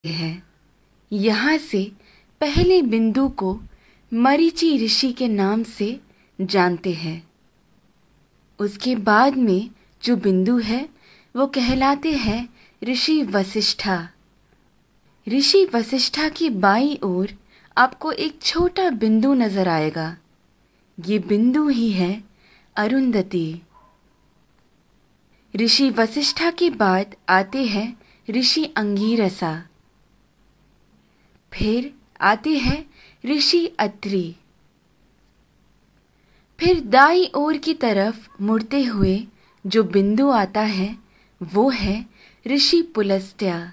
है। यहाँ से पहले बिंदु को मरीचि ऋषि के नाम से जानते हैं। उसके बाद में जो बिंदु है वो कहलाते हैं ऋषि वसिष्ठा। ऋषि वसिष्ठा की बाईं ओर आपको एक छोटा बिंदु नजर आएगा। ये बिंदु ही है अरुंधति। ऋषि वसिष्ठा के बाद आते हैं ऋषि अंगीरसा, फिर आते हैं ऋषि अत्रि। फिर दाईं ओर की तरफ मुड़ते हुए जो बिंदु आता है वो है ऋषि पुलस्त्य।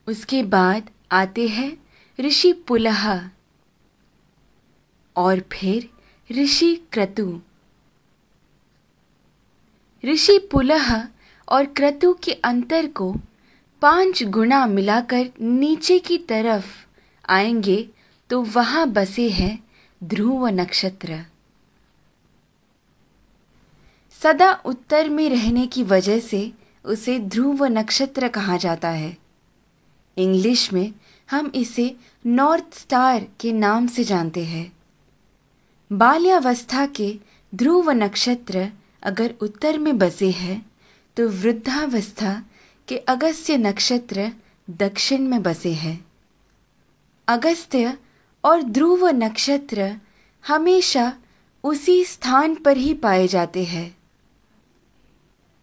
उसके बाद आते हैं ऋषि पुलह और फिर ऋषि क्रतु। ऋषि पुलह और क्रतु के अंतर को 5 गुना मिलाकर नीचे की तरफ आएंगे तो वहां बसे हैं ध्रुव नक्षत्र। सदा उत्तर में रहने की वजह से उसे ध्रुव नक्षत्र कहा जाता है। इंग्लिश में हम इसे नॉर्थ स्टार के नाम से जानते हैं। बाल्यावस्था के ध्रुव नक्षत्र अगर उत्तर में बसे हैं तो वृद्धावस्था के अगस्त्य नक्षत्र दक्षिण में बसे हैं। अगस्त्य और ध्रुव नक्षत्र हमेशा उसी स्थान पर ही पाए जाते हैं।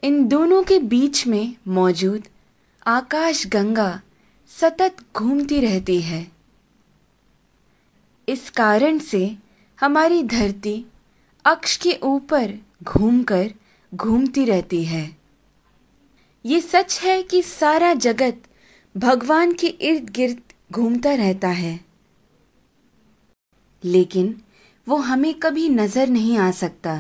इन दोनों के बीच में मौजूद आकाश गंगा सतत घूमती रहती है। इस कारण से हमारी धरती अक्ष के ऊपर घूमकर घूमती रहती है। ये सच है कि सारा जगत भगवान के इर्द गिर्द घूमता रहता है, लेकिन वो हमें कभी नजर नहीं आ सकता।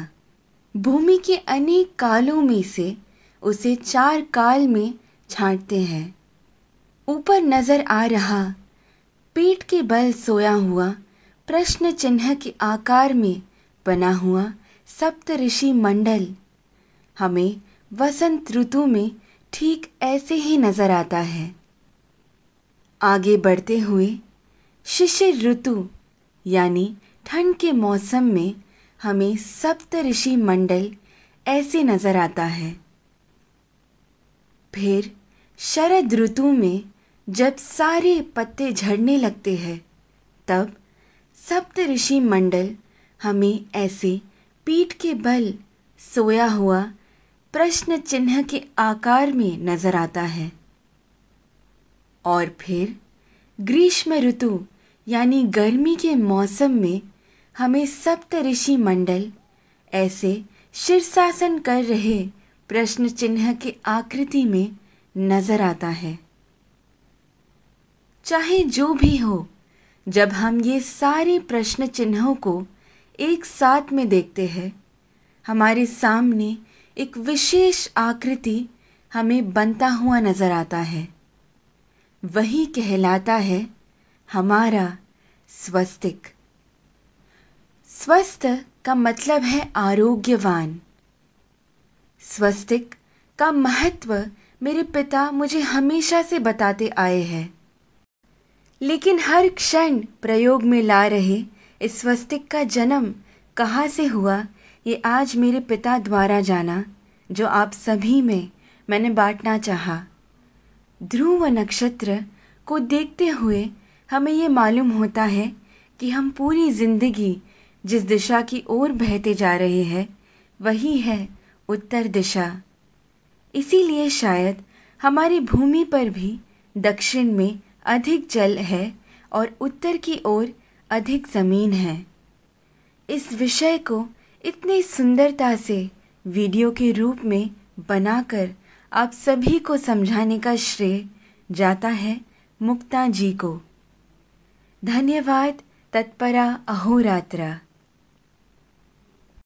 भूमि के अनेक कालों में से उसे 4 काल में छांटते हैं। ऊपर नजर आ रहा पीठ के बल सोया हुआ प्रश्न चिन्ह के आकार में बना हुआ सप्त ऋषि मंडल हमें वसंत ऋतु में ठीक ऐसे ही नजर आता है। आगे बढ़ते हुए शिशिर ऋतु यानी ठंड के मौसम में हमें सप्त ऋषि मंडल ऐसे नजर आता है। फिर शरद ऋतु में जब सारे पत्ते झड़ने लगते हैं तब सप्त ऋषि मंडल हमें ऐसे पीठ के बल सोया हुआ प्रश्न चिन्ह के आकार में नजर आता है। और फिर ग्रीष्म ऋतु यानी गर्मी के मौसम में हमें सप्त ऋषि मंडल ऐसे शीर्षासन कर रहे प्रश्न चिन्ह के आकृति में नजर आता है। चाहे जो भी हो, जब हम ये सारे प्रश्न चिन्हों को एक साथ में देखते हैं, हमारे सामने एक विशेष आकृति हमें बनता हुआ नजर आता है। वही कहलाता है हमारा स्वस्तिक। स्वस्थ का मतलब है आरोग्यवान। स्वस्तिक का महत्व मेरे पिता मुझे हमेशा से बताते आए हैं, लेकिन हर क्षण प्रयोग में ला रहे इस स्वस्तिक का जन्म कहाँ से हुआ ये आज मेरे पिता द्वारा जाना, जो आप सभी में मैंने बांटना चाहा। ध्रुव नक्षत्र को देखते हुए हमें ये मालूम होता है कि हम पूरी जिंदगी जिस दिशा की ओर बहते जा रहे हैं वही है उत्तर दिशा। इसीलिए शायद हमारी भूमि पर भी दक्षिण में अधिक जल है और उत्तर की ओर अधिक ज़मीन है। इस विषय को इतनी सुंदरता से वीडियो के रूप में बनाकर आप सभी को समझाने का श्रेय जाता है मुक्ता जी को। धन्यवाद। तत्परा अहोरात्रा।